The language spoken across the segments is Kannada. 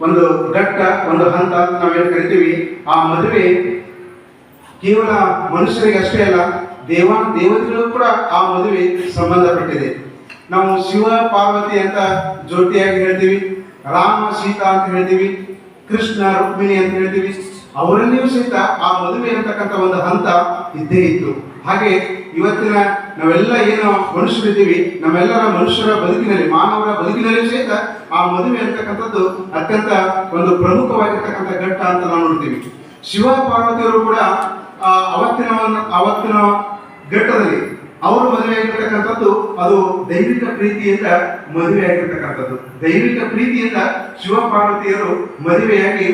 ಒಂದು ಘಟ್ಟ, ಒಂದು ಹಂತ ನಾವೇನು ಕರಿತೀವಿ. ಆ ಮದುವೆ ಕೇವಲ ಮನುಷ್ಯರಿಗೆ ಅಷ್ಟೇ ಅಲ್ಲ, ದೇವತೆಗಳು ಕೂಡ ಆ ಮದುವೆ ಸಂಬಂಧಪಟ್ಟಿದೆ. ನಾವು ಶಿವ ಪಾರ್ವತಿ ಅಂತ ಜೋಡಿಯಾಗಿ ಹೇಳ್ತೀವಿ, ರಾಮ ಸೀತಾ ಅಂತ ಹೇಳ್ತೀವಿ, ಕೃಷ್ಣ ರುಕ್ಮಿಣಿ ಅಂತ ಹೇಳ್ತೀವಿ. ಅವರಲ್ಲಿಯೂ ಸಹಿತ ಆ ಮದುವೆ ಅಂತಕ್ಕಂಥ ಒಂದು ಹಂತ ಇದ್ದೇ ಇತ್ತು. ಹಾಗೆ ಇವತ್ತಿನ ನಾವೆಲ್ಲ ಏನು ಮನುಷ್ಯರಿದ್ದೀವಿ, ನಮ್ಮೆಲ್ಲರ ಮನುಷ್ಯರ ಬದುಕಿನಲ್ಲಿ, ಮಾನವರ ಬದುಕಿನಲ್ಲಿ ಸಹಿತ ಆ ಮದುವೆ ಅಂತಕ್ಕಂಥದ್ದು ಅತ್ಯಂತ ಒಂದು ಪ್ರಮುಖವಾಗಿರ್ತಕ್ಕಂಥ ಘಟ್ಟ ಅಂತ ನಾವು ನೋಡ್ತೀವಿ. ಶಿವ ಪಾರ್ವತಿಯವರು ಕೂಡ ಅವತ್ತಿನ ಘಟ್ಟದಲ್ಲಿ ಅವರು ಮದುವೆ ಆಗಿರ್ತಕ್ಕಂಥದ್ದು ಅದು ದೈವಿಕ ಪ್ರೀತಿಯಿಂದ ಮದುವೆ ಆಗಿರ್ತಕ್ಕಂಥದ್ದು. ದೈವಿಕ ಪ್ರೀತಿಯಿಂದ ಶಿವ ಪಾರ್ವತಿಯರು ಮದುವೆಯಾಗಿ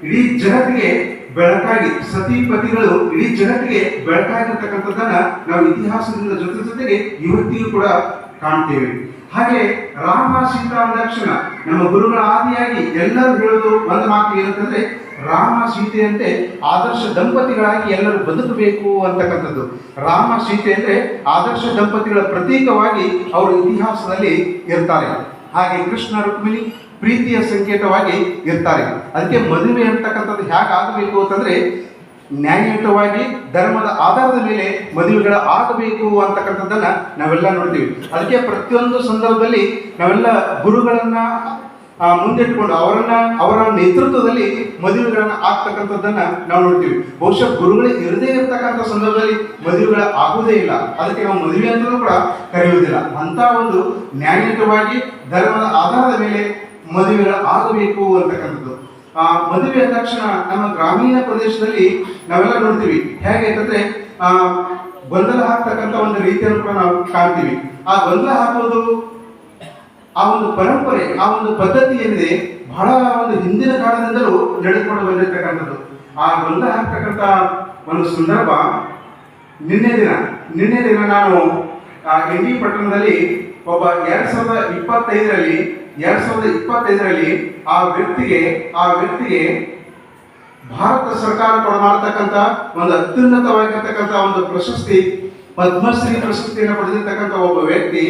ಇಡೀ ಜಗತ್ತಿಗೆ ಬೆಳಕಾಗಿ, ಸತಿಪತಿಗಳು ಇಡೀ ಜಗತ್ತಿಗೆ ಬೆಳಕಾಗಿರ್ತಕ್ಕಂಥದ್ದನ್ನ ನಾವು ಇತಿಹಾಸದಿಂದ ಜೊತೆಗೆ ಇವತ್ತಿಗೂ ಕೂಡ ಕಾಣ್ತೇವೆ. ಹಾಗೆ ರಾಮ ಸೀತಾ ಅಂದಾಕ್ಷಣ ನಮ್ಮ ಗುರುಗಳ ಆದಿಯಾಗಿ ಎಲ್ಲರೂ ಹೇಳೋದು ಒಂದು ಮಾತು ಏನಂತಂದ್ರೆ, ರಾಮ ಸೀತೆಯಂತೆ ಆದರ್ಶ ದಂಪತಿಗಳಾಗಿ ಎಲ್ಲರೂ ಬದುಕಬೇಕು ಅಂತಕ್ಕಂಥದ್ದು. ರಾಮ ಸೀತೆ ಅಂದ್ರೆ ಆದರ್ಶ ದಂಪತಿಗಳ ಪ್ರತೀಕವಾಗಿ ಅವರು ಇತಿಹಾಸದಲ್ಲಿ ಇರ್ತಾರೆ. ಹಾಗೆ ಕೃಷ್ಣ ರುಕ್ಮಿಣಿ ಪ್ರೀತಿಯ ಸಂಕೇತವಾಗಿ ಇರ್ತಾರೆ. ಅದಕ್ಕೆ ಮದುವೆ ಅಂತಕ್ಕಂಥದ್ದು ಹೇಗಾಗಬೇಕು ಅಂತಂದ್ರೆ, ನ್ಯಾಯಯುತವಾಗಿ ಧರ್ಮದ ಆಧಾರದ ಮೇಲೆ ಮದುವೆಗಳ ಆಗಬೇಕು ಅಂತಕ್ಕಂಥದ್ದನ್ನ ನಾವೆಲ್ಲ ನೋಡ್ತೀವಿ. ಅದಕ್ಕೆ ಪ್ರತಿಯೊಂದು ಸಂದರ್ಭದಲ್ಲಿ ನಾವೆಲ್ಲ ಗುರುಗಳನ್ನ ಮುಂದಿಟ್ಟುಕೊಂಡು ಅವರ ನೇತೃತ್ವದಲ್ಲಿ ಮದುವೆಗಳನ್ನ ಆಗ್ತಕ್ಕಂಥದ್ದನ್ನ ನಾವು ನೋಡ್ತೀವಿ. ಬಹುಶಃ ಗುರುಗಳು ಇರದೇ ಇರತಕ್ಕಂಥ ಸಂದರ್ಭದಲ್ಲಿ ಮದುವೆಗಳ ಆಗುವುದೇ ಇಲ್ಲ. ಅದಕ್ಕೆ ನಾವು ಮದುವೆ ಅಂತಲೂ ಕೂಡ ಕರೆಯುವುದಿಲ್ಲ. ಅಂತ ಒಂದು ನ್ಯಾಯಯುತವಾಗಿ ಧರ್ಮದ ಆಧಾರದ ಮೇಲೆ ಮದುವೆಗಳ ಆಗಬೇಕು ಅಂತಕ್ಕಂಥದ್ದು. ಮದುವೆ ಅಂದ ತಕ್ಷಣ ನಮ್ಮ ಗ್ರಾಮೀಣ ಪ್ರದೇಶದಲ್ಲಿ ನಾವೆಲ್ಲ ನೋಡ್ತೀವಿ. ಹೇಗೆ ಅಂತಂದ್ರೆ ಗೊಂದಲ ಹಾಕ್ತಕ್ಕಂಥ ಒಂದು ರೀತಿಯನ್ನು ಕೂಡ ನಾವು ಕಾಣ್ತೀವಿ. ಆ ಗೊಂದಲ ಹಾಕೋದು, ಆ ಒಂದು ಪರಂಪರೆ, ಆ ಒಂದು ಪದ್ಧತಿ ಏನಿದೆ ಬಹಳ ಒಂದು ಹಿಂದಿನ ಕಾಲದಿಂದಲೂ ನಡೆದುಕೊಂಡು ಬಂದಿರತಕ್ಕಂಥದ್ದು. ಆ ಗೊಂದಲ ಹಾಕ್ತಕ್ಕಂಥ ಒಂದು ಸಂದರ್ಭ ನಿನ್ನೆ ದಿನ ನಾನು ಇಂಡಿ ಪಟ್ಟಣದಲ್ಲಿ ಒಬ್ಬ 2025ರಲ್ಲಿ ಆ ವ್ಯಕ್ತಿಗೆ ಭಾರತ ಸರ್ಕಾರ ಕೊಡಮಾಡ್ತಕ್ಕಂಥ ಒಂದು ಅತ್ಯುನ್ನತವಾಗಿರ್ತಕ್ಕಂಥ ಒಂದು ಪ್ರಶಸ್ತಿ, ಪದ್ಮಶ್ರೀ ಪ್ರಶಸ್ತಿಯನ್ನು ಪಡೆದಿರ್ತಕ್ಕಂಥ ಒಬ್ಬ ವ್ಯಕ್ತಿ.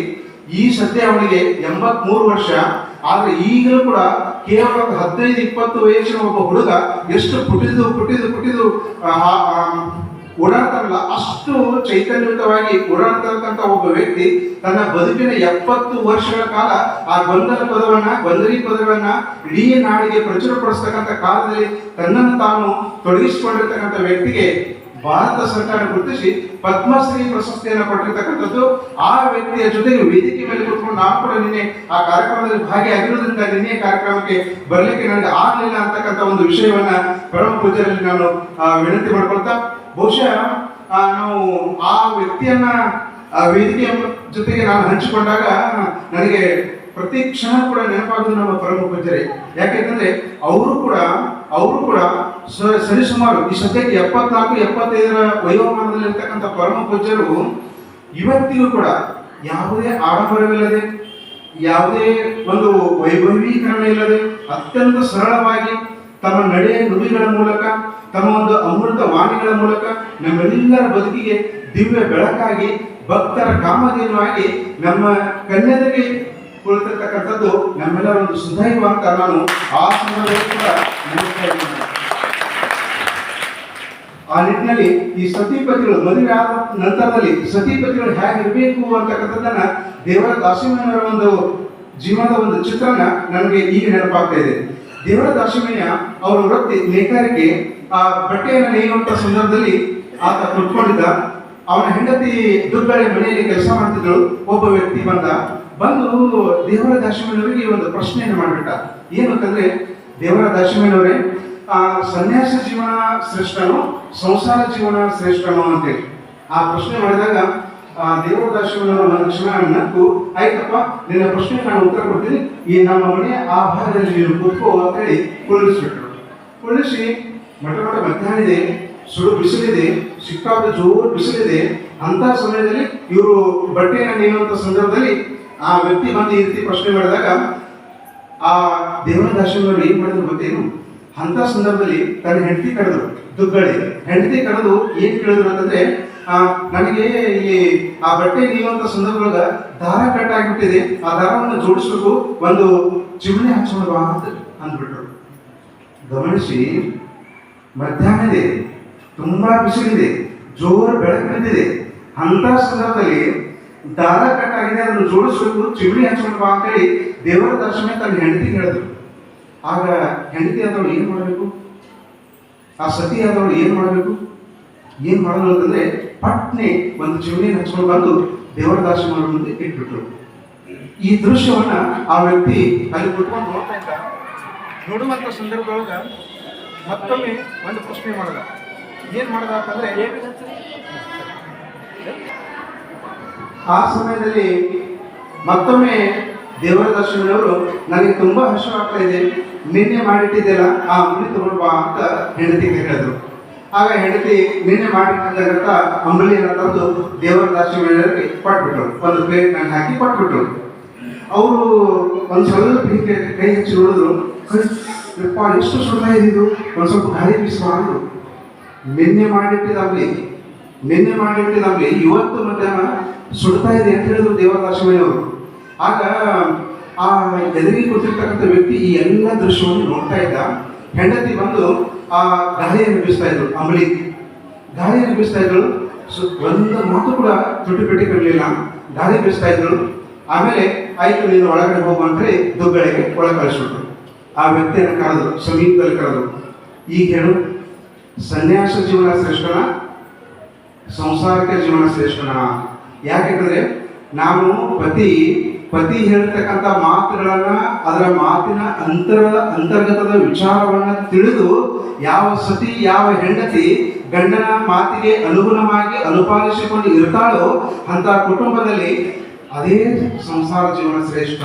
ಈ ಸದ್ಯ ಅವನಿಗೆ 83 ವರ್ಷ. ಆದ್ರೆ ಈಗಲೂ ಕೂಡ ಕೇವಲ 15-20 ವಯಸ್ಸಿನ ಒಬ್ಬ ಹುಡುಗ ಎಷ್ಟು ಪುಟಿದು ಓಡಾಡ್ತಾರಲ್ಲ, ಅಷ್ಟು ಚೈತನ್ಯಯುತವಾಗಿ ಓಡಾಡ್ತಕ್ಕಂಥ ಒಬ್ಬ ವ್ಯಕ್ತಿ ತನ್ನ ಬದುಕಿನ 70 ವರ್ಷಗಳ ಕಾಲ ಆ ಗೊಂದಲಿ ಪದಗಳನ್ನ ಇಡೀ ನಾಡಿಗೆ ಪ್ರಚುರಪಡಿಸ್ತಕ್ಕಂಥ ಕಾಲದಲ್ಲಿ ತನ್ನನ್ನು ತಾನು ತೊಡಗಿಸಿಕೊಂಡಿರ್ತಕ್ಕಂಥ ವ್ಯಕ್ತಿಗೆ ಭಾರತ ಸರ್ಕಾರ ಗುರುತಿಸಿ ಪದ್ಮಶ್ರೀ ಪ್ರಶಸ್ತಿಯನ್ನು ಕೊಟ್ಟಿರ್ತಕ್ಕಂಥದ್ದು. ಆ ವ್ಯಕ್ತಿಯ ಜೊತೆಗೆ ವೇದಿಕೆ ಮೇಲೆ ಕೂತ್ಕೊಂಡು ನಾವು ಕೂಡ ನಿನ್ನೆ ಆ ಕಾರ್ಯಕ್ರಮದಲ್ಲಿ ಭಾಗಿಯಾಗಿರೋದ್ರಿಂದ ನಿನ್ನೆ ಕಾರ್ಯಕ್ರಮಕ್ಕೆ ಬರಲಿಕ್ಕೆ ನನಗೆ ಆಗಲಿಲ್ಲ ಅಂತಕ್ಕಂಥ ಒಂದು ವಿಷಯವನ್ನ ಪರಮ ಪೂಜ್ಯರಲ್ಲಿ ನಾನು ವಿನಂತಿ ಮಾಡ್ಕೊಳ್ತಾ, ಬಹುಶಃ ನಾವು ಆ ವ್ಯಕ್ತಿಯನ್ನ ವೇದಿಕೆಯ ಜೊತೆಗೆ ನಾನು ಹಂಚಿಕೊಂಡಾಗ ನನಗೆ ಪ್ರತಿ ಕ್ಷಣ ಕೂಡ ನೆನಪಾಗೋದು ನಮ್ಮ ಪರಮ ಪೂಜ್ಯರೇ. ಯಾಕೆಂತಂದ್ರೆ ಅವರು ಕೂಡ ಸರಿಸುಮಾರು ಈ ಸದ್ಯಕ್ಕೆ 74-75 ವಯೋಮಾನದಲ್ಲಿರ್ತಕ್ಕಂಥ ಪರಮ ಪೂಜ್ಯರು ಇವತ್ತಿಗೂ ಕೂಡ ಯಾವುದೇ ಆಡಂಬರವಿಲ್ಲದೆ, ಯಾವುದೇ ಒಂದು ವೈಭವೀಕರಣ ಇಲ್ಲದೆ, ಅತ್ಯಂತ ಸರಳವಾಗಿ ತಮ್ಮ ನಡೆ ನುಡಿಗಳ ಮೂಲಕ, ತಮ್ಮ ಒಂದು ಅಮೃತ ವಾಣಿಗಳ ಮೂಲಕ ನಮ್ಮೆಲ್ಲರ ಬದುಕಿಗೆ ದಿವ್ಯ ಬೆಳಕಾಗಿ, ಭಕ್ತರ ಕಾಮಧೇನುವಾಗಿ ನಮ್ಮ ಕನ್ಯೆದರಿಗೆ ಕುಳಿತಿರ್ತಕ್ಕಂಥದ್ದು ನಮ್ಮೆಲ್ಲರ ಒಂದು ಸುದೈವ ಅಂತ ನಾನು ಆ ಸಂದರ್ಭದಲ್ಲಿ ಕೂಡ ನೆನಪಿಸ್ತಾ ಇದ್ದೀನಿ. ಆ ನಿಟ್ಟಿನಲ್ಲಿ ಈ ಸತಿಪತಿಗಳು ಮದುವೆ ಆದ ನಂತರದಲ್ಲಿ ಸತಿಪತಿಗಳು ಹೇಗಿರಬೇಕು ಅಂತಕ್ಕಂಥದ್ದನ್ನ ದೇವರ ದಾಸಿಮಯ್ಯನವರ ಒಂದು ಜೀವನದ ಒಂದು ಚಿತ್ರಣ ನನಗೆ ಈಗ ನೆನಪಾಗ್ತಾ ಇದೆ. ದೇವರ ದಾಸಿಮಯ್ಯ ಅವರ ವೃತ್ತಿ ನೇಕಾರಿಕೆ. ಆ ಬಟ್ಟೆಯನ್ನು ನೇಯುವಂತ ಸಂದರ್ಭದಲ್ಲಿ ಆತ ಕುತ್ಕೊಂಡಿದ್ದ. ಅವನ ಹೆಂಡತಿ ದುರ್ಬಳೆ ಮನೆಯಲ್ಲಿ ಕೆಲಸ ಮಾಡ್ತಿದ್ದಳು. ಒಬ್ಬ ವ್ಯಕ್ತಿ ಬಂದು ದೇವರ ದಾಸಿಮಯ್ಯನವರಿಗೆ ಒಂದು ಪ್ರಶ್ನೆಯನ್ನು ಮಾಡಿಬಿಟ್ಟ. ಏನು ಅಂತಂದ್ರೆ, ದೇವರ ದಾಸಿಮಯ್ಯನವರೇ, ಸನ್ಯಾಸ ಜೀವನ ಶ್ರೇಷ್ಠನೋ ಸಂಸಾರ ಜೀವನ ಶ್ರೇಷ್ಠನೋ ಅಂತೇಳಿ ಆ ಪ್ರಶ್ನೆ ಮಾಡಿದಾಗ ದೇವರ ದಾಸಿಮಯ್ಯನವರು ಒಂದು ಕ್ಷಣ ನಕ್ಕು, ಆಯ್ತಪ್ಪ ನಿನ್ನ ಪ್ರಶ್ನೆಗೆ ನಾನು ಉತ್ತರ ಕೊಡ್ತೀನಿ, ಈ ನಮ್ಮ ಮನೆಯ ಆ ಭಾಗದಲ್ಲಿ ನೀನು ಕೂತ್ಕೋ ಅಂತೇಳಿ ಕುಳ್ಳಿಸ್ಬಿಟ್ರು. ಕುಳ್ಳಿಸಿ ಮಠ ಮಧ್ಯಾಹ್ನ ಇದೆ, ಸುಡು ಬಿಸಿಲಿದೆ, ಸಿಕ್ಕಾಪಟ್ಟೆ ಜೋರು ಬಿಸಿಲಿದೆ. ಅಂತ ಸಮಯದಲ್ಲಿ ಇವರು ಬಟ್ಟೆಯನ್ನು ನೇಯುವಂತ ಸಂದರ್ಭದಲ್ಲಿ ಆ ವ್ಯಕ್ತಿ ಬಂದು ಈ ರೀತಿ ಪ್ರಶ್ನೆ ಮಾಡಿದಾಗ ಆ ದೇವರ ದಾಸಿಮಯ್ಯನವರು ಏನ್ ಮಾಡಿದ್ರು ಗೊತ್ತೇನು? ಅಂತ ಸಂದರ್ಭದಲ್ಲಿ ತನ್ನ ಹೆಂಡತಿ ಕರೆದ್ರು, ದುಗ್ಗಳಿ ಹೆಂಡತಿ ಕರೆದು ಏನ್ ಕೇಳಿದ್ರು ಅಂತಂದ್ರೆ, ನನಗೆ ಇಲ್ಲಿ ಆ ಬಟ್ಟೆ ನೇಯುವಂತ ಸಂದರ್ಭದೊಳಗ ದಾರ ಕಟ್ಟಾಗ್ಬಿಟ್ಟಿದೆ, ಆ ದಾರವನ್ನು ಜೋಡಿಸ್ಬೇಕು, ಒಂದು ಚಿಮಣಿ ಹಚ್ಚೋಣ ಬಾ ಅಂತ ಅಂದ್ಬಿಟ್ರು. ಗಮನಿಸಿ, ಮಧ್ಯಾಹ್ನ ಇದೆ, ತುಂಬಾ ಬಿಸಿಲಿದೆ, ಜೋರು ಬೆಳಕು ಬಿದ್ದಿದೆ. ಅಂತ ಸಂದರ್ಭದಲ್ಲಿ ದಾರ ಕಟ್ಟಾಗಿದೆ, ಅದನ್ನು ಜೋಡಿಸ್ಬೇಕು, ಚಿಮಣಿ ಹಚ್ಕೊಂಡು ಬಾ ಅಂತೇಳಿ ದೇವರ ದರ್ಶನ ತನ್ನ ಹೆಂಡತಿಗೆ ಹೇಳಿದ್ರು. ಆಗ ಹೆಂಡತಿ ಆದವಳು ಏನು ಮಾಡಬೇಕು? ಆ ಸತಿ ಆದವಳು ಏನು ಮಾಡಬೇಕು? ಏನು ಮಾಡೋದು ಅಂತಂದ್ರೆ ಪಟ್ನೆ ಒಂದು ಚಿಮಣಿಯನ್ನು ಹಚ್ಕೊಂಡು ಬಂದು ದೇವರ ದರ್ಶನ ಮುಂದೆ ಇಟ್ಬಿಟ್ರು. ಈ ದೃಶ್ಯವನ್ನ ಆ ವ್ಯಕ್ತಿ ಅಲ್ಲಿ ಕುತ್ಕೊಂಡು ನೋಡ್ತಾ ಇದ್ದ. ನೋಡುವಂತ ಸಂದರ್ಭದೊಳಗ ಮತ್ತೊಮ್ಮೆ ಒಂದು ಪ್ರಶ್ನೆ ಮಾಡದ. ಏನ್ ಮಾಡದ ಅಂತಂದ್ರೆ, ಆ ಸಮಯದಲ್ಲಿ ಮತ್ತೊಮ್ಮೆ ದೇವರ ದರ್ಶನದವರು ನನಗೆ ತುಂಬಾ ಹರ್ಷವಾಗ್ತಾ ಇದೆ, ನಿನ್ನೆ ಮಾಡಿಟ್ಟಿದ್ದೆಲ್ಲ ಆ ಅಂಬಲಿ ತಗೊಂಡು ಬಾ ಅಂತ ಹೆಂಡತಿಗೆ ಹೇಳಿದ್ರು. ಆಗ ಹೆಂಡತಿ ನಿನ್ನೆ ಮಾಡಿಟ್ಟಿದ್ದಂತ ಅಂಬಲಿಯನ್ನು ತಂದು ದೇವರ ದರ್ಶನಕ್ಕೆ ಕೊಟ್ಬಿಟ್ರು. ಒಂದು ಪ್ಲೇಟ್ ನಾನು ಹಾಕಿ ಕೊಟ್ಬಿಟ್ರು. ಅವರು ಒಂದು ಸ್ವಲ್ಪ ಹೀಗೆ ಕೈ ಹಚ್ಚಿ ನೋಡಿದ್ರು. ಎಷ್ಟು ಸುಳ್ಳ ಇದ್ದು ಒಂದು ಸ್ವಲ್ಪ ಗಾಳಿ ಬೀಸಬಾರದು. ನಿನ್ನೆ ಮಾಡಿಟ್ಟಿದ ಅಂಬಲಿ ಇವತ್ತು ಮಧ್ಯಾಹ್ನ ಸುಡ್ತಾ ಇದೆ ಅಂತ ಹೇಳಿದ್ರು ದೇವದಾಶಿಮಯ್ಯವರು. ಆಗ ಆ ಎದುರಿಗೆ ಕೂತಿರ್ತಕ್ಕಂಥ ವ್ಯಕ್ತಿ ಈ ಎಲ್ಲ ದೃಶ್ಯವನ್ನು ನೋಡ್ತಾ ಇದ್ದ. ಹೆಂಡತಿ ಬಂದು ಆ ಗಾಳಿಯನ್ನು ಬೀಸ್ತಾ ಇದ್ರು, ಅಂಬಲಿ ಗಾಳಿಯನ್ನು ಬೀಸ್ತಾ ಇದ್ರು. ಒಂದು ಮಾತು ಕೂಡ ತುಟಿ ಕರಲಿಲ್ಲ, ಗಾಳಿ ಬೀಸ್ತಾ ಇದ್ರು. ಆಮೇಲೆ ಆಯ್ತು, ನೀನು ಒಳಗಡೆ ಹೋಗು ಅಂತೇಳಿ ದುಗ್ಗಡೆಗೆ ಒಳಗೆ ಕಳಿಸ್ಬಿಟ್ರು. ಆ ವ್ಯಕ್ತಿಯನ್ನು ಕರೆದ್ರು, ಸಮೀಪದಲ್ಲಿ ಕರೆದ್ರು. ಈಗ ಹೇಳು, ಸನ್ಯಾಸ ಜೀವನ ಶ್ರೇಷ್ಠನ, ಸಂಸಾರಕ್ಕೆ ಜೀವನ ಶ್ರೇಷ್ಠನ? ಯಾಕೆಂದ್ರೆ ನಾವು ಪತಿ ಹೇಳ್ತಕ್ಕಂಥ ಮಾತುಗಳನ್ನ, ಅದರ ಮಾತಿನ ಅಂತರ್ಗತದ ವಿಚಾರವನ್ನ ತಿಳಿದು ಯಾವ ಸತಿ, ಯಾವ ಹೆಂಡತಿ ಗಂಡನ ಮಾತಿಗೆ ಅನುಗುಣವಾಗಿ ಅನುಪಾಲಿಸಿಕೊಂಡು ಇರ್ತಾಳೋ ಅಂತ ಕುಟುಂಬದಲ್ಲಿ ಅದೇ ಸಂಸಾರ ಜೀವನ ಶ್ರೇಷ್ಠ.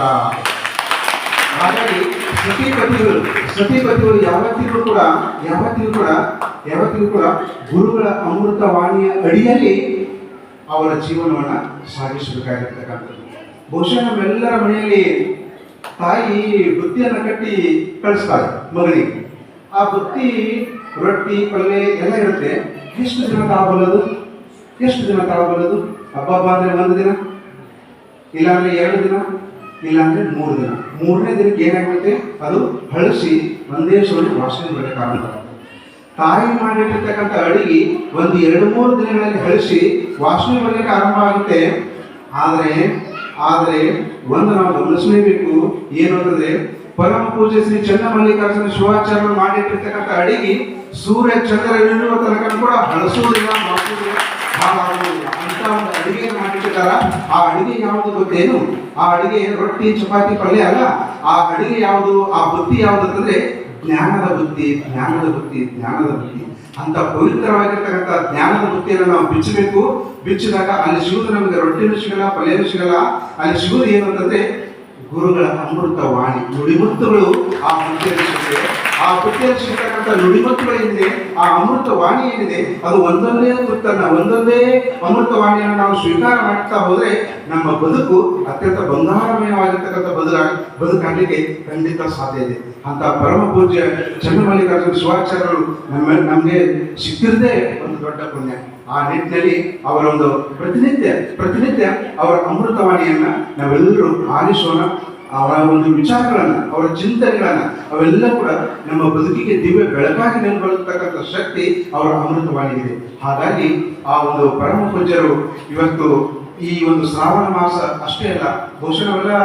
ಹಾಗಾಗಿ ಸತಿಪತಿಗಳು ಯಾವತ್ತಿಗೂ ಕೂಡ ಗುರುಗಳ ಅಮೃತ ವಾಣಿಯ ಅಡಿಯಲ್ಲಿ ಅವರ ಜೀವನವನ್ನ ಸಾಗಿಸಬೇಕಾಗಿರ್ತಕ್ಕಂಥದ್ದು. ಬಹುಶಃ ನಮ್ಮೆಲ್ಲರ ಮನೆಯಲ್ಲಿ ತಾಯಿ ಬುತ್ತಿಯನ್ನು ಕಟ್ಟಿ ಕಳಿಸ್ತಾರೆ ಮಗನಿಗೆ. ಆ ಬುತ್ತಿ ರೊಟ್ಟಿ ಪಲ್ಯ ಎಲ್ಲ ಇರುತ್ತೆ. ಎಷ್ಟು ದಿನ ತಾಳಬಲ್ಲದು? ಹಬ್ಬ ಅಂದ್ರೆ 1 ದಿನ, ಇಲ್ಲಾಂದ್ರೆ 2 ದಿನ, ಇಲ್ಲಾಂದ್ರೆ 3 ದಿನ. 3ನೇ ದಿನಕ್ಕೆ ಏನಾಗುತ್ತೆ? ಅದು ಹಳಸಿ ಒಂದೇ ಸೋಳಿ ವಾಸನೆ ಬರಬೇಕಾಗುತ್ತೆ. ತಾಯಿ ಮಾಡಿರ್ತಕ್ಕಂಥ ಅಡಿಗೆ 1-2-3 ದಿನಗಳಲ್ಲಿ ಹಳಸಿ ವಾಸನೆ ಬರಲಿಕ್ಕೆ ಆರಂಭ ಆಗುತ್ತೆ. ಆದರೆ ಒಂದು ನಾವು ಗಮನಿಸಲೇಬೇಕು, ಏನು ಅಂತಂದ್ರೆ ಪರಮ ಪೂಜೆ ಶ್ರೀ ಚನ್ನಮಲ್ಲಿಕಾರ್ಜುನ ಶಿವಾಚಾರ್ಯರು ಮಾಡಿಟ್ಟಿರ್ತಕ್ಕಂಥ ಅಡಿಗೆ ಸೂರ್ಯ ಚಂದ್ರ ಇಳಿಯುವ ತನಕ ಕೂಡ ಹಳಸುವುದಿಲ್ಲ, ಮಾಡಿಸುವುದಿಲ್ಲ, ಹಾಳಾಗುವುದಿಲ್ಲ ಅಂತ ಒಂದು ಅಡಿಗೆ ಮಾಡಿಟ್ಟಿದ್ದಾರ. ಆ ಅಡಿಗೆ ಯಾವುದು ಗೊತ್ತೇನು? ಆ ಅಡಿಗೆ ರೊಟ್ಟಿ ಚಪಾತಿ ಪಲ್ಯ ಅಲ್ಲ. ಆ ಅಡಿಗೆ ಯಾವುದು, ಆ ಬುತ್ತಿ ಯಾವುದು ಅಂತಂದ್ರೆ ಜ್ಞಾನದ ಬುತ್ತಿ ಅಂತ ಪವಿತ್ರವಾಗಿರ್ತಕ್ಕಂಥ ಜ್ಞಾನದ ಬುತ್ತಿಯನ್ನು ನಾವು ಬಿಚ್ಚಬೇಕು. ಬಿಚ್ಚಿದಾಗ ಅಲ್ಲಿ ಸಿಗುವುದು ನಮಗೆ ರೊಟ್ಟಿನೂ ಸಿಗಲ್ಲ, ಪಲ್ಯನೂ ಸಿಗಲ್ಲ. ಅಲ್ಲಿ ಸಿಗುವುದು ಏನು ಅಂತಂದ್ರೆ ಗುರುಗಳ ಅಮೃತ ವಾಣಿ, ನುಡಿಮುತ್ತುಗಳು ಆ ಬುತ್ತಿಯಲ್ಲಿ ಸಿಗ್ತದೆ. ಆ ಬುತ್ತಿಯಲ್ಲಿ ಸಿಗ್ತಕ್ಕಂಥ ನುಡಿಮುತ್ತುಗಳೇನಿದೆ, ಆ ಅಮೃತ ವಾಣಿ ಏನಿದೆ, ಅದು ಒಂದೊಂದೇ ಅಮೃತ ವಾಣಿಯನ್ನು ನಾವು ಸ್ವೀಕಾರ ಮಾಡ್ತಾ ಹೋದ್ರೆ ನಮ್ಮ ಬದುಕು ಅತ್ಯಂತ ಬಂಗಾರಮಯವಾಗಿರ್ತಕ್ಕಂಥ ಬದುಕಾಗಲಿಕ್ಕೆ ಖಂಡಿತ ಸಾಧ್ಯ ಇದೆ. ಅಂತ ಪರಮ ಪೂಜ್ಯ ಚನ್ನಮಲ್ಲಿಕಾರ್ಜುನ ಶಿವಾಚಾರ್ಯರು ನಮಗೆ ಸಿಕ್ಕಿರದೇ ಒಂದು ದೊಡ್ಡ ಪುಣ್ಯ. ಆ ನಿಟ್ಟಿನಲ್ಲಿ ಅವರ ಒಂದು ಪ್ರತಿನಿತ್ಯ ಅವರ ಅಮೃತವಾಣಿಯನ್ನ ನಾವೆಲ್ಲರೂ ಆಲಿಸೋಣ. ಅವರ ಒಂದು ವಿಚಾರಗಳನ್ನ, ಅವರ ಚಿಂತನೆಗಳನ್ನ, ಅವೆಲ್ಲ ಕೂಡ ನಮ್ಮ ಬದುಕಿಗೆ ದಿವ್ಯ ಬೆಳಕಾಗಿ ನೆನಪುತಕ್ಕಂಥ ಶಕ್ತಿ ಅವರ ಅಮೃತವಾಣಿಗಿದೆ. ಹಾಗಾಗಿ ಆ ಒಂದು ಪರಮ ಪೂಜ್ಯರು ಇವತ್ತು ಈ ಒಂದು ಶ್ರಾವಣ ಮಾಸ ಅಷ್ಟೇ ಅಲ್ಲ, ಬಹುಶಃ ನಾವೆಲ್ಲ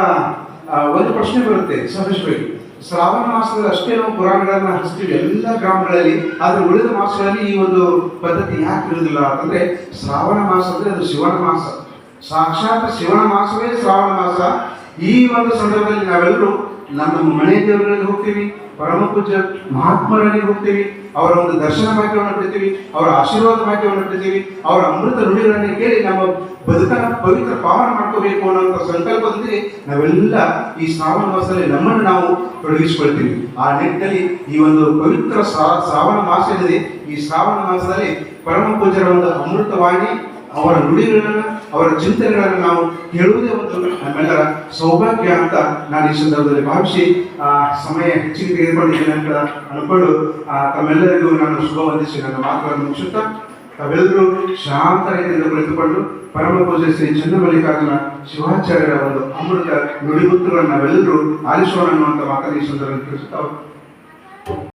ಒಂದು ಪ್ರಶ್ನೆ ಬರುತ್ತೆ ಸಹಜವಾಗಿ. ಶ್ರಾವಣ ಮಾಸದಲ್ಲಿ ಅಷ್ಟೇ ನಾವು ಪುರಾಣಗಳನ್ನ ಹಚ್ತೀವಿ ಎಲ್ಲ ಗ್ರಾಮಗಳಲ್ಲಿ, ಆದ್ರೆ ಉಳಿದ ಮಾಸಗಳಲ್ಲಿ ಈ ಒಂದು ಪದ್ಧತಿ ಯಾಕೆ ಇರುವುದಿಲ್ಲ ಅಂತಂದ್ರೆ, ಶ್ರಾವಣ ಮಾಸ ಅಂದ್ರೆ ಅದು ಶಿವನ ಮಾಸ, ಸಾಕ್ಷಾತ್ ಶಿವನ ಮಾಸವೇ ಶ್ರಾವಣ ಮಾಸ. ಈ ಒಂದು ಸಂದರ್ಭದಲ್ಲಿ ನಾವೆಲ್ಲರೂ ನಮ್ಮ ಮನೆ ದೇವರಲ್ಲಿ ಹೋಗ್ತೀವಿ, ಪರಮ ಪೂಜ್ಯ ಮಹಾತ್ಮರಲ್ಲಿ ಹೋಗ್ತೀವಿ, ಅವರ ಒಂದು ದರ್ಶನ ಭಾಗ್ಯವನ್ನು ಪಡಿತೀವಿ, ಅವರ ಆಶೀರ್ವಾದ ಭಾಗ್ಯವನ್ನು ಪಡಿತೀವಿ, ಅವರ ಅಮೃತ ನುಡಿಗಳನ್ನು ಕೇಳಿ ನಮ್ಮ ಬದುಕನ್ನು ಪವಿತ್ರ ಪಾವನ ಮಾಡ್ಕೋಬೇಕು ಅನ್ನೋ ಸಂಕಲ್ಪದಲ್ಲಿ ನಾವೆಲ್ಲ ಈ ಶ್ರಾವಣ ಮಾಸದಲ್ಲಿ ನಮ್ಮನ್ನು ನಾವು ತೊಡಗಿಸಿಕೊಳ್ತೀವಿ. ಆ ನಿಟ್ಟಿನಲ್ಲಿ ಈ ಒಂದು ಪವಿತ್ರ ಶ್ರಾವಣ ಮಾಸ ಏನಿದೆ, ಈ ಶ್ರಾವಣ ಮಾಸದಲ್ಲಿ ಪರಮ ಪೂಜ್ಯರ ಒಂದು ಅಮೃತವಾಣಿ, ಅವರ ನುಡಿಗಳನ್ನು, ಅವರ ಚಿಂತನೆಗಳನ್ನು ನಾವು ಕೇಳುವುದೇ ಒಂದು ನಮ್ಮೆಲ್ಲರ ಸೌಭಾಗ್ಯ ಅಂತ ನಾನು ಈ ಸಂದರ್ಭದಲ್ಲಿ ಭಾವಿಸಿ ಸಮಯ ಹೆಚ್ಚಿಗೆ ತೆಗೆದುಕೊಂಡಿದ್ದೇನೆ ಅಂತ ಅನ್ಕೊಂಡು ತಮ್ಮೆಲ್ಲರಿಗೂ ನಾನು ಶುಭ ವಂದಿಸಿ ನನ್ನ ಮಾತುಗಳನ್ನು ಮುಗಿಸುತ್ತಾ ತಾವೆಲ್ಲರೂ ಶಾಂತ ರೀತಿಯಿಂದ ಕುಳಿತುಕೊಂಡು ಪರಮ ಪೂಜೆ ಶ್ರೀ ಚನ್ನಮಲ್ಲಿಕಾರ್ಜುನ ಶಿವಾಚಾರ್ಯರ ಒಂದು ಅಮೃತ ನುಡಿಮುತ್ತುಗಳನ್ನು ನಾವೆಲ್ಲರೂ ಆಲಿಸೋಣ ಅನ್ನುವಂಥ ಮಾತನ್ನು ಈ ಸಂದರ್ಭದಲ್ಲಿ ತಿಳಿಸುತ್ತಾ